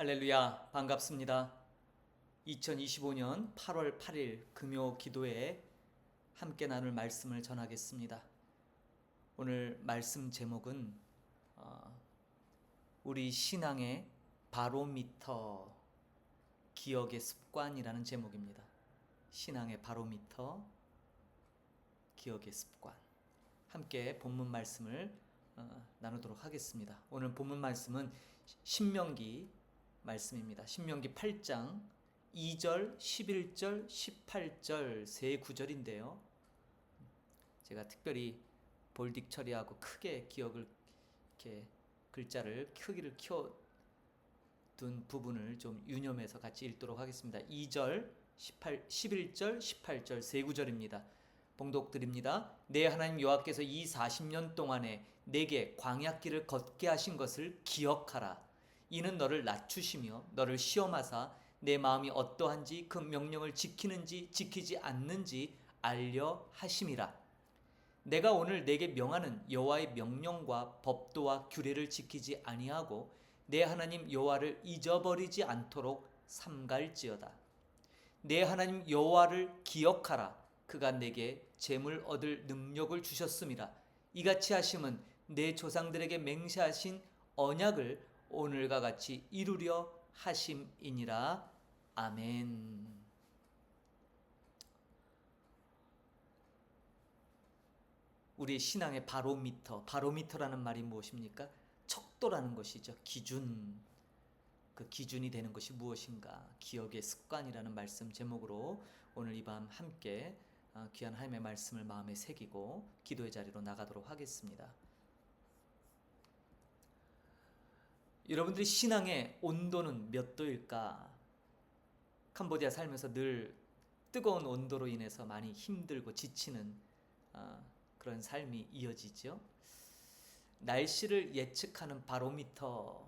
할렐루야, 반갑습니다. 2025년 8월 8일 금요 기도회에 함께 나눌 말씀을 전하겠습니다. 오늘 말씀 제목은 우리 신앙의 바로미터, 기억의 습관이라는 제목입니다. 신앙의 바로미터, 기억의 습관. 함께 본문 말씀을 나누도록 하겠습니다. 오늘 본문 말씀은 신명기 말씀입니다. 신명기 8장 2절, 11절, 18절 세 구절인데요. 제가 특별히 볼딕 처리하고 크게 기억을 이렇게 글자를 크기를 키워둔 부분을 좀 유념해서 같이 읽도록 하겠습니다. 2절, 11절, 18절 세 구절입니다. 봉독드립니다. 내 하나님 여호와께서 이 40년 동안에 내게 광야길을 걷게 하신 것을 기억하라. 이는 너를 낮추시며 너를 시험하사 내 마음이 어떠한지 그 명령을 지키는지 지키지 않는지 알려 하심이라. 내가 오늘 내게 명하는 여호와의 명령과 법도와 규례를 지키지 아니하고 내 하나님 여호와를 잊어버리지 않도록 삼갈지어다. 내 하나님 여호와를 기억하라. 그가 내게 재물 얻을 능력을 주셨음이라. 이같이 하심은 내 조상들에게 맹세하신 언약을 오늘과 같이 이루려 하심이니라. 아멘. 우리의 신앙의 바로미터라는 말이 무엇입니까? 척도라는 것이죠. 기준. 그 기준이 되는 것이 무엇인가? 기억의 습관이라는 말씀 제목으로 오늘 이 밤 함께 귀한 하나님의 말씀을 마음에 새기고 기도의 자리로 나가도록 하겠습니다. 여러분들의 신앙의 온도는 몇 도일까? 캄보디아 살면서 늘 뜨거운 온도로 인해서 많이 힘들고 지치는 그런 삶이 이어지죠. 날씨를 예측하는 바로미터.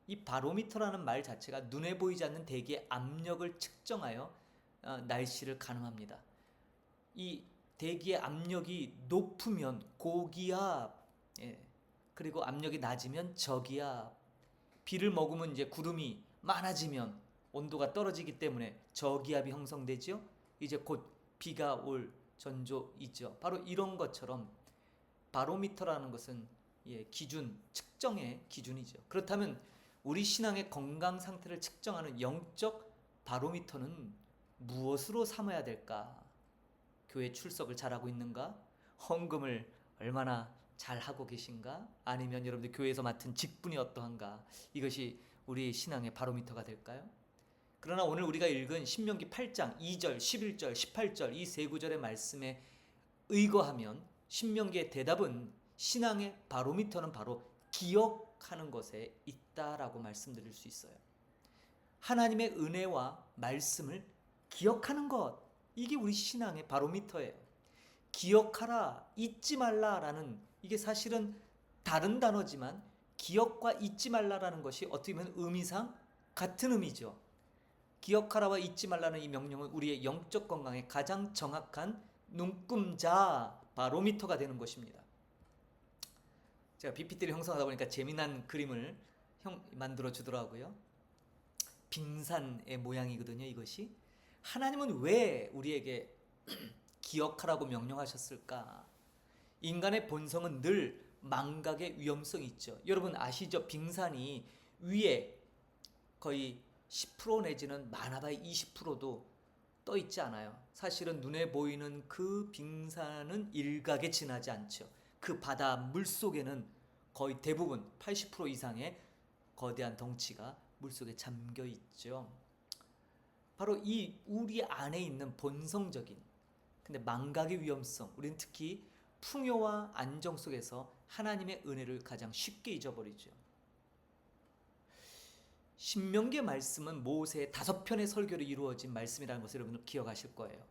이 바로미터라는 말 자체가 눈에 보이지 않는 대기의 압력을 측정하여 날씨를 가늠합니다. 이 대기의 압력이 높으면 고기압, 그리고 압력이 낮으면 저기압, 비를 머금은 이제 구름이 많아지면 온도가 떨어지기 때문에 저기압이 형성되죠. 이제 곧 비가 올 전조이죠. 바로 이런 것처럼 바로미터라는 것은 기준, 측정의 기준이죠. 그렇다면 우리 신앙의 건강 상태를 측정하는 영적 바로미터는 무엇으로 삼아야 될까? 교회 출석을 잘하고 있는가? 헌금을 얼마나 잘하고 계신가? 아니면 여러분들 교회에서 맡은 직분이 어떠한가? 이것이 우리 신앙의 바로미터가 될까요? 그러나 오늘 우리가 읽은 신명기 8장 2절, 11절, 18절 이 세 구절의 말씀에 의거하면 신명기의 대답은 신앙의 바로미터는 바로 기억하는 것에 있다라고 말씀드릴 수 있어요. 하나님의 은혜와 말씀을 기억하는 것, 이게 우리 신앙의 바로미터예요. 기억하라, 잊지 말라라는, 이게 사실은 다른 단어지만 기억과 잊지 말라라는 것이 어떻게 보면 의미상 같은 의미죠. 기억하라와 잊지 말라는 이 명령은 우리의 영적 건강에 가장 정확한 눈금자, 바로미터가 되는 것입니다. 제가 PPT를 형성하다 보니까 재미난 그림을 만들어 주더라고요. 빙산의 모양이거든요, 이것이. 하나님은 왜 우리에게 기억하라고 명령하셨을까? 인간의 본성은 늘 망각의 위험성이 있죠. 여러분 아시죠? 빙산이 위에 거의 10% 내지는 많아봐야 20%도 떠 있지 않아요. 사실은 눈에 보이는 그 빙산은 일각에 지나지 않죠. 그 바다 물속에는 거의 대부분 80% 이상의 거대한 덩치가 물속에 잠겨 있죠. 바로 이 우리 안에 있는 본성적인, 근데 망각의 위험성, 우리는 특히 풍요와 안정 속에서 하나님의 은혜를 가장 쉽게 잊어버리죠. 신명기의 말씀은 모세의 5편의 설교로 이루어진 말씀이라는 것을 여러분 기억하실 거예요.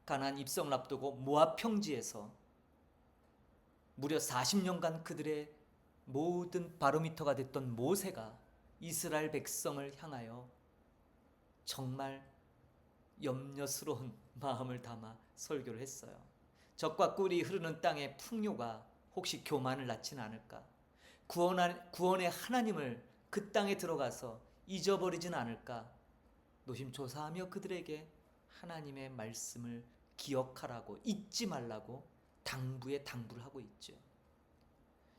가나안 입성을 앞두고 모압 평지에서 무려 40년간 그들의 모든 바로미터가 됐던 모세가 이스라엘 백성을 향하여 정말 염려스러운 마음을 담아 설교를 했어요. 젖과 꿀이 흐르는 땅의 풍요가 혹시 교만을 낳지는 않을까? 구원의 하나님을 그 땅에 들어가서 잊어버리진 않을까 노심초사하며 그들에게 하나님의 말씀을 기억하라고, 잊지 말라고 당부에 당부를 하고 있죠.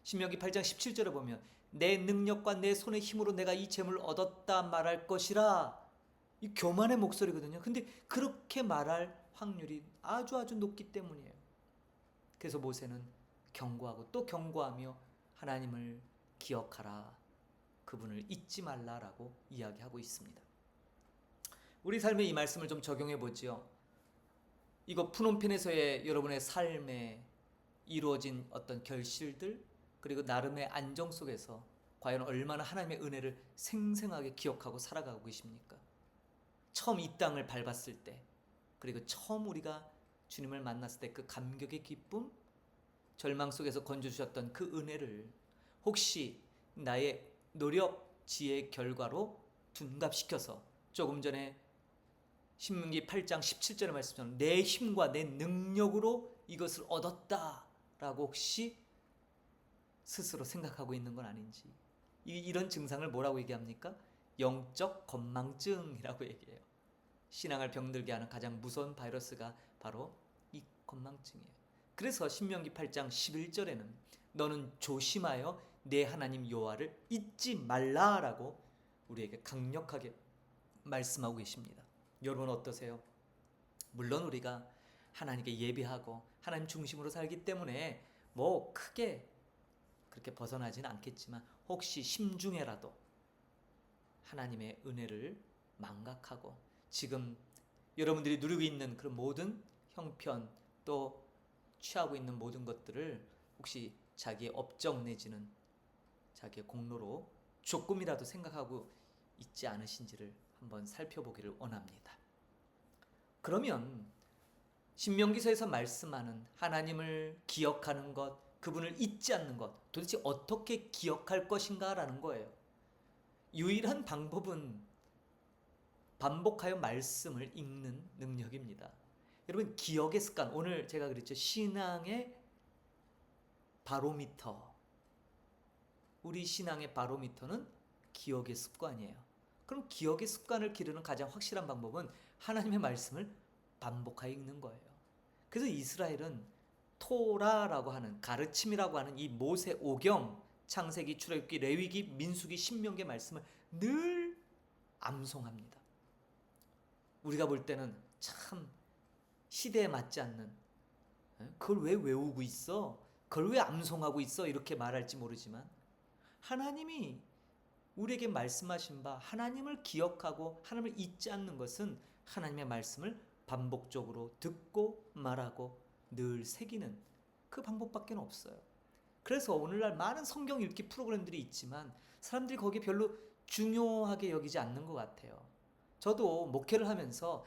신명기 8장 17절에 보면 내 능력과 내 손의 힘으로 내가 이 재물을 얻었다 말할 것이라. 이 교만의 목소리거든요. 근데 그렇게 말할 확률이 아주 높기 때문이에요. 그래서 모세는 경고하고 또 경고하며 하나님을 기억하라, 그분을 잊지 말라라고 이야기하고 있습니다. 우리 삶에 이 말씀을 좀 적용해 보지요. 이거 푸놈펜에서의 여러분의 삶에 이루어진 어떤 결실들, 그리고 나름의 안정 속에서 과연 얼마나 하나님의 은혜를 생생하게 기억하고 살아가고 계십니까? 처음 이 땅을 밟았을 때, 그리고 처음 우리가 주님을 만났을 때 그 감격의 기쁨, 절망 속에서 건져주셨던 그 은혜를 혹시 나의 노력, 지혜의 결과로 둔갑시켜서 조금 전에 신명기 8장 17절의 말씀처럼 내 힘과 내 능력으로 이것을 얻었다라고 혹시 스스로 생각하고 있는 건 아닌지, 이런 증상을 뭐라고 얘기합니까? 영적 건망증이라고 얘기해요. 신앙을 병들게 하는 가장 무서운 바이러스가 바로 이 건망증이에요. 그래서 신명기 8장 11절에는 너는 조심하여 내 하나님 여호와를 잊지 말라라고 우리에게 강력하게 말씀하고 계십니다. 여러분 어떠세요? 물론 우리가 하나님께 예배하고 하나님 중심으로 살기 때문에 뭐 크게 그렇게 벗어나지는 않겠지만 혹시 심중에라도 하나님의 은혜를 망각하고 지금 여러분들이 누리고 있는 그런 모든 형편, 또 취하고 있는 모든 것들을 혹시 자기의 업적 내지는 자기의 공로로 조금이라도 생각하고 있지 않으신지를 한번 살펴보기를 원합니다. 그러면 신명기서에서 말씀하는 하나님을 기억하는 것, 그분을 잊지 않는 것, 도대체 어떻게 기억할 것인가라는 거예요. 유일한 방법은 반복하여 말씀을 읽는 능력입니다. 여러분, 기억의 습관, 오늘 제가 그랬죠. 신앙의 바로미터. 우리 신앙의 바로미터는 기억의 습관이에요. 그럼 기억의 습관을 기르는 가장 확실한 방법은 하나님의 말씀을 반복하여 읽는 거예요. 그래서 이스라엘은 토라라고 하는, 가르침이라고 하는 이 모세 오경, 창세기, 출애굽기, 레위기, 민수기, 신명기 말씀을 늘 암송합니다. 우리가 볼 때는 참 시대에 맞지 않는, 그걸 왜 외우고 있어? 그걸 왜 암송하고 있어? 이렇게 말할지 모르지만 하나님이 우리에게 말씀하신 바, 하나님을 기억하고 하나님을 잊지 않는 것은 하나님의 말씀을 반복적으로 듣고 말하고 늘 새기는 그 방법밖에 없어요. 그래서 오늘날 많은 성경 읽기 프로그램들이 있지만 사람들이 거기에 별로 중요하게 여기지 않는 것 같아요. 저도 목회를 하면서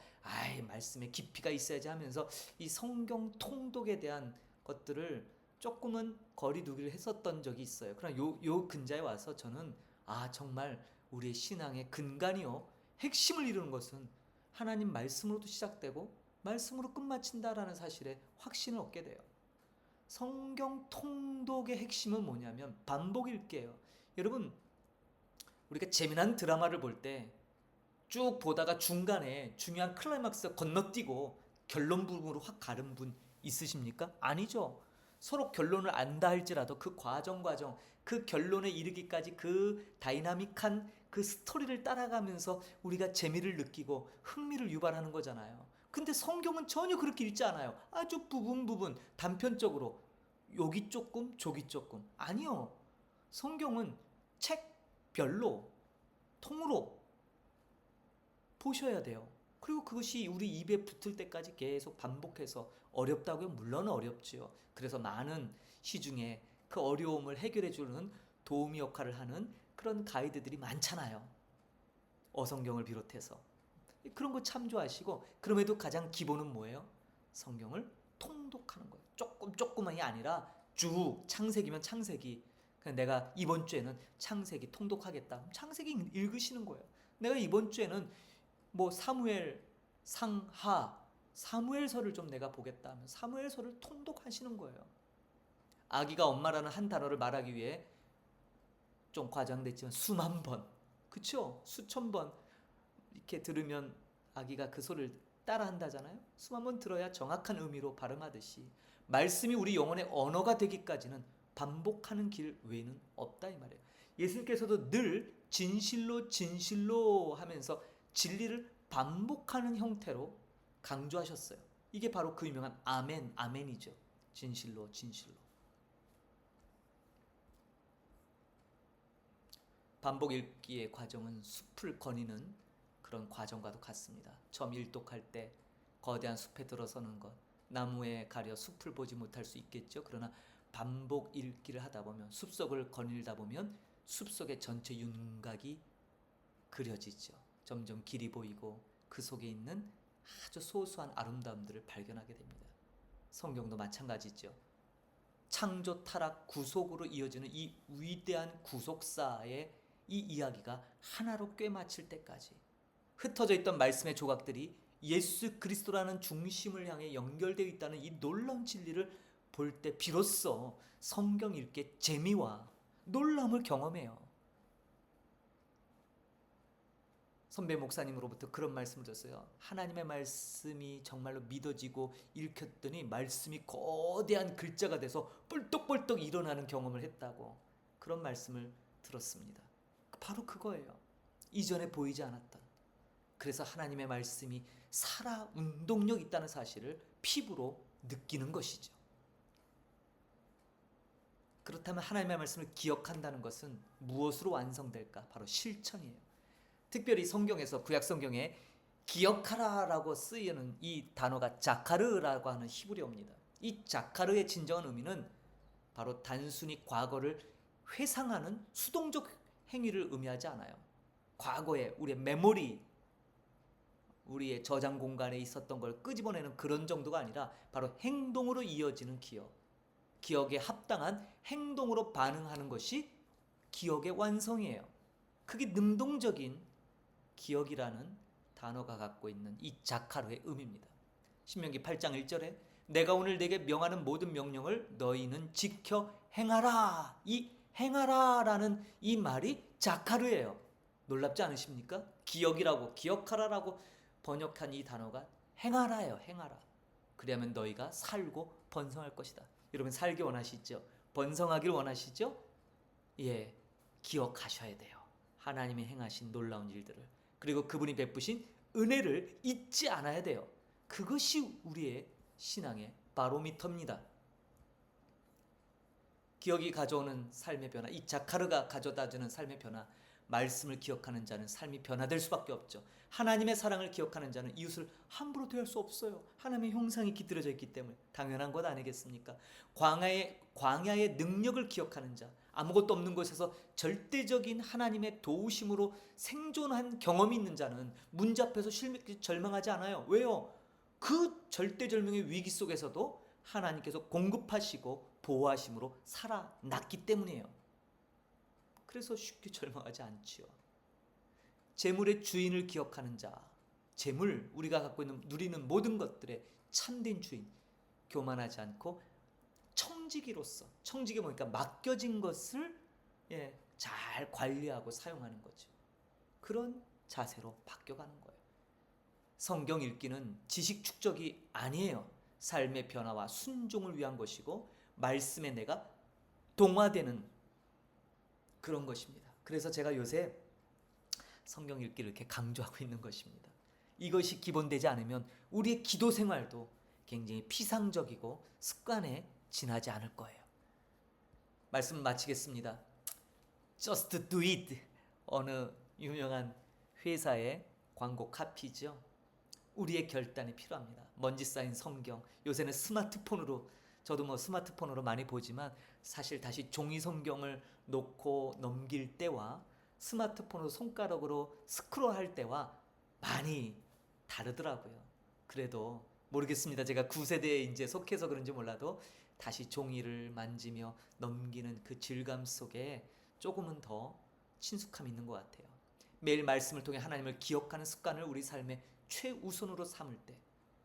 말씀에 깊이가 있어야지 하면서 이 성경 통독에 대한 것들을 조금은 거리 두기를 했었던 적이 있어요. 그러나 요 근자에 와서 저는 정말 우리의 신앙의 근간이요, 핵심을 이루는 것은 하나님 말씀으로도 시작되고 말씀으로 끝마친다라는 사실에 확신을 얻게 돼요. 성경 통독의 핵심은 뭐냐면 반복 읽기예요. 여러분, 우리가 재미난 드라마를 볼 때 쭉 보다가 중간에 중요한 클라이막스 건너뛰고 결론 부분으로 확 가른 분 있으십니까? 아니죠. 서로 결론을 안다 할지라도 그 과정 그 결론에 이르기까지 그 다이나믹한 그 스토리를 따라가면서 우리가 재미를 느끼고 흥미를 유발하는 거잖아요. 근데 성경은 전혀 그렇게 읽지 않아요. 아주 부분 단편적으로 여기 조금 저기 조금. 아니요. 성경은 책별로 통으로 보셔야 돼요. 그리고 그것이 우리 입에 붙을 때까지 계속 반복해서 어렵다고요? 물론 어렵지요. 그래서 많은 시중에 그 어려움을 해결해 주는 도우미 역할을 하는 그런 가이드들이 많잖아요. 어성경을 비롯해서. 그런 거 참조하시고, 그럼에도 가장 기본은 뭐예요? 성경을 통독하는 거예요. 조금만이 아니라 쭉, 창세기면 창세기. 그냥 내가 이번 주에는 창세기 통독하겠다. 창세기 읽으시는 거예요. 내가 이번 주에는 뭐 사무엘 상하 사무엘서를 좀 내가 보겠다 하면 사무엘서를 통독하시는 거예요. 아기가 엄마라는 한 단어를 말하기 위해 좀 과장됐지만 수만 번 그쵸? 수천 번 이렇게 들으면 아기가 그 소리를 따라한다잖아요. 수만 번 들어야 정확한 의미로 발음하듯이 말씀이 우리 영혼의 언어가 되기까지는 반복하는 길 외에는 없다 이 말이에요. 예수님께서도 늘 진실로 진실로 하면서 진리를 반복하는 형태로 강조하셨어요. 이게 바로 그 유명한 아멘, 아멘이죠. 진실로 진실로. 반복 읽기의 과정은 숲을 거니는 그런 과정과도 같습니다. 처음 일독할 때 거대한 숲에 들어서는 것, 나무에 가려 숲을 보지 못할 수 있겠죠. 그러나 반복 읽기를 하다 보면, 숲속을 거닐다 보면 숲속의 전체 윤곽이 그려지죠. 점점 길이 보이고 그 속에 있는 아주 소소한 아름다움들을 발견하게 됩니다. 성경도 마찬가지죠. 창조, 타락, 구속으로 이어지는 이 위대한 구속사의 이 이야기가 하나로 꿰맞힐 때까지 흩어져 있던 말씀의 조각들이 예수 그리스도라는 중심을 향해 연결되어 있다는 이 놀라운 진리를 볼 때 비로소 성경 읽기의 재미와 놀라움을 경험해요. 선배 목사님으로부터 그런 말씀을 들었어요. 하나님의 말씀이 정말로 믿어지고 읽혔더니 말씀이 거대한 글자가 돼서 뿔떡뿔떡 일어나는 경험을 했다고, 그런 말씀을 들었습니다. 바로 그거예요. 이전에 보이지 않았던, 그래서 하나님의 말씀이 살아 운동력 있다는 사실을 피부로 느끼는 것이죠. 그렇다면 하나님의 말씀을 기억한다는 것은 무엇으로 완성될까? 바로 실천이에요. 특별히 성경에서, 구약 성경에 기억하라라고 쓰이는 이 단어가 자카르라고 하는 히브리어입니다. 이 자카르의 진정한 의미는 바로 단순히 과거를 회상하는 수동적 행위를 의미하지 않아요. 과거에 우리의 메모리, 우리의 저장 공간에 있었던 걸 끄집어내는 그런 정도가 아니라 바로 행동으로 이어지는 기억, 기억에 합당한 행동으로 반응하는 것이 기억의 완성이에요. 그게 능동적인 기억이라는 단어가 갖고 있는 이 자카르의 의미입니다. 신명기 8장 1절에 내가 오늘 내게 명하는 모든 명령을 너희는 지켜 행하라. 이 행하라라는 이 말이 자카르예요. 놀랍지 않으십니까? 기억이라고, 기억하라라고 번역한 이 단어가 행하라예요. 행하라. 그리하면 너희가 살고 번성할 것이다. 여러분 살기 원하시죠? 번성하길 원하시죠? 예, 기억하셔야 돼요. 하나님이 행하신 놀라운 일들을, 그리고 그분이 베푸신 은혜를 잊지 않아야 돼요. 그것이 우리의 신앙의 바로미터입니다. 기억이 가져오는 삶의 변화, 이 자카르가 가져다주는 삶의 변화, 말씀을 기억하는 자는 삶이 변화될 수밖에 없죠. 하나님의 사랑을 기억하는 자는 이웃을 함부로 대할 수 없어요. 하나님의 형상이 깃들여져 있기 때문에 당연한 것 아니겠습니까? 광야의 능력을 기억하는 자, 아무것도 없는 곳에서 절대적인 하나님의 도우심으로 생존한 경험이 있는 자는 문제 앞에서 절망하지 않아요. 왜요? 그 절대절명의 위기 속에서도 하나님께서 공급하시고 보호하심으로 살아났기 때문이에요. 그래서 쉽게 절망하지 않지요. 재물의 주인을 기억하는 자, 재물, 우리가 갖고 있는 누리는 모든 것들의 참된 주인, 교만하지 않고 청지기로서, 청지기 뭐니까 맡겨진 것을 잘 관리하고 사용하는 거죠. 그런 자세로 바뀌어가는 거예요. 성경 읽기는 지식 축적이 아니에요. 삶의 변화와 순종을 위한 것이고 말씀에 내가 동화되는 그런 것입니다. 그래서 제가 요새 성경 읽기를 이렇게 강조하고 있는 것입니다. 이것이 기본되지 않으면 우리의 기도 생활도 굉장히 피상적이고 습관에 지나지 않을 거예요. 말씀 마치겠습니다. Just do it. 어느 유명한 회사의 광고 카피죠. 우리의 결단이 필요합니다. 먼지 쌓인 성경, 요새는 스마트폰으로, 저도 뭐 스마트폰으로 많이 보지만 사실 다시 종이 성경을 놓고 넘길 때와 스마트폰으로 손가락으로 스크롤할 때와 많이 다르더라고요. 그래도 모르겠습니다. 제가 9세대에 이제 속해서 그런지 몰라도 다시 종이를 만지며 넘기는 그 질감 속에 조금은 더 친숙함이 있는 것 같아요. 매일 말씀을 통해 하나님을 기억하는 습관을 우리 삶의 최우선으로 삼을 때,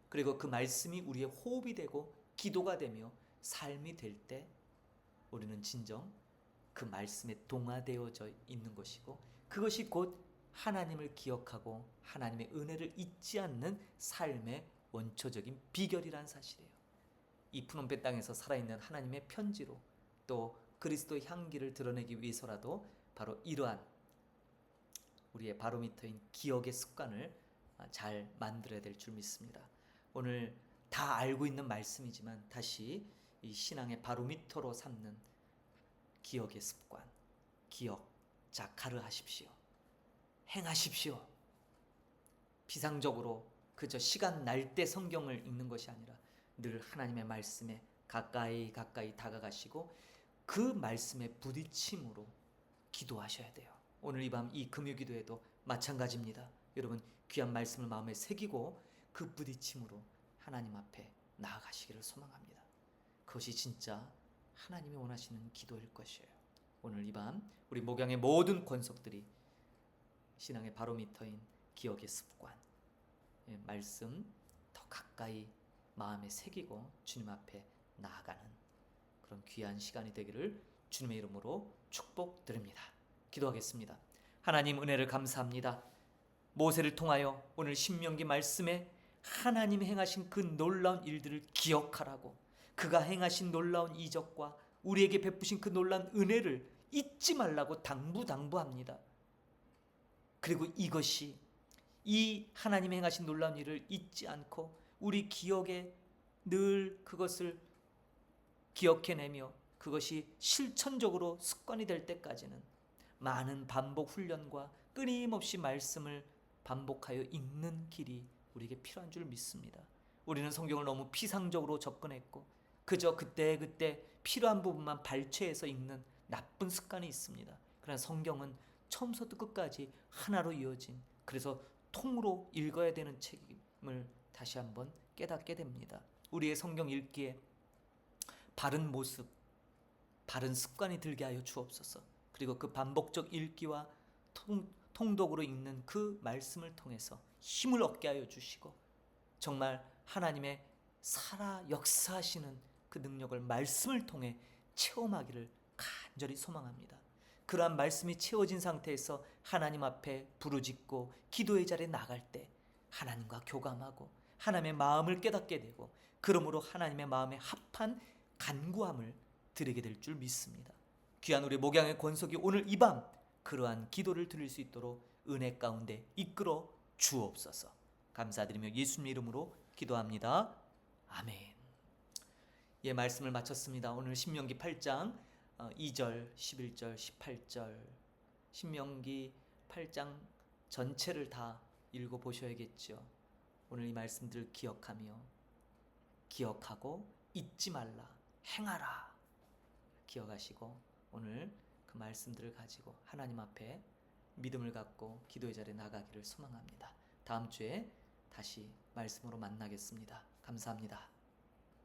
그리고 그 말씀이 우리의 호흡이 되고 기도가 되며 삶이 될 때 우리는 진정 그 말씀에 동화되어져 있는 것이고 그것이 곧 하나님을 기억하고 하나님의 은혜를 잊지 않는 삶의 원초적인 비결이란 사실이에요. 이 푸놈배 땅에서 살아있는 하나님의 편지로 또 그리스도의 향기를 드러내기 위해서라도 바로 이러한 우리의 바로미터인 기억의 습관을 잘 만들어야 될 줄 믿습니다. 오늘 다 알고 있는 말씀이지만 다시 이 신앙의 바로미터로 삼는 기억의 습관, 기억, 자카르 하십시오. 행하십시오. 비상적으로 그저 시간 날 때 성경을 읽는 것이 아니라 늘 하나님의 말씀에 가까이 다가가시고 그 말씀에 부딪힘으로 기도하셔야 돼요. 오늘 이 밤 이 금요기도에도 마찬가지입니다. 여러분 귀한 말씀을 마음에 새기고 그 부딪힘으로 하나님 앞에 나아가시기를 소망합니다. 그것이 진짜 하나님이 원하시는 기도일 것이에요. 오늘 이 밤 우리 목양의 모든 권속들이 신앙의 바로미터인 기억의 습관, 말씀 더 가까이 마음에 새기고 주님 앞에 나아가는 그런 귀한 시간이 되기를 주님의 이름으로 축복드립니다. 기도하겠습니다. 하나님 은혜를 감사합니다. 모세를 통하여 오늘 신명기 말씀에 하나님이 행하신 그 놀라운 일들을 기억하라고, 그가 행하신 놀라운 이적과 우리에게 베푸신 그 놀라운 은혜를 잊지 말라고 당부합니다. 그리고 이것이 이 하나님이 행하신 놀라운 일을 잊지 않고 우리 기억에 늘 그것을 기억해내며 그것이 실천적으로 습관이 될 때까지는 많은 반복 훈련과 끊임없이 말씀을 반복하여 읽는 길이 우리에게 필요한 줄 믿습니다. 우리는 성경을 너무 피상적으로 접근했고 그저 그때 필요한 부분만 발췌해서 읽는 나쁜 습관이 있습니다. 그러나 성경은 처음부터 끝까지 하나로 이어진, 그래서 통으로 읽어야 되는 책임을 다시 한번 깨닫게 됩니다. 우리의 성경 읽기에 바른 모습, 바른 습관이 들게 하여 주옵소서. 그리고 그 반복적 읽기와 통독으로 읽는 그 말씀을 통해서 힘을 얻게 하여 주시고 정말 하나님의 살아 역사하시는 그 능력을 말씀을 통해 체험하기를 간절히 소망합니다. 그러한 말씀이 채워진 상태에서 하나님 앞에 부르짖고 기도의 자리에 나갈 때 하나님과 교감하고 하나님의 마음을 깨닫게 되고 그러므로 하나님의 마음에 합한 간구함을 드리게 될 줄 믿습니다. 귀한 우리 목양의 권속이 오늘 이 밤 그러한 기도를 드릴 수 있도록 은혜 가운데 이끌어 주옵소서. 감사드리며 예수님 이름으로 기도합니다. 아멘. 예, 말씀을 마쳤습니다. 오늘 신명기 8장 2절, 11절, 18절 신명기 8장 전체를 다 읽어보셔야겠죠. 오늘 이 말씀들을 기억하고 잊지 말라, 행하라 기억하시고 오늘 그 말씀들을 가지고 하나님 앞에 믿음을 갖고 기도의 자리에 나가기를 소망합니다. 다음 주에 다시 말씀으로 만나겠습니다. 감사합니다.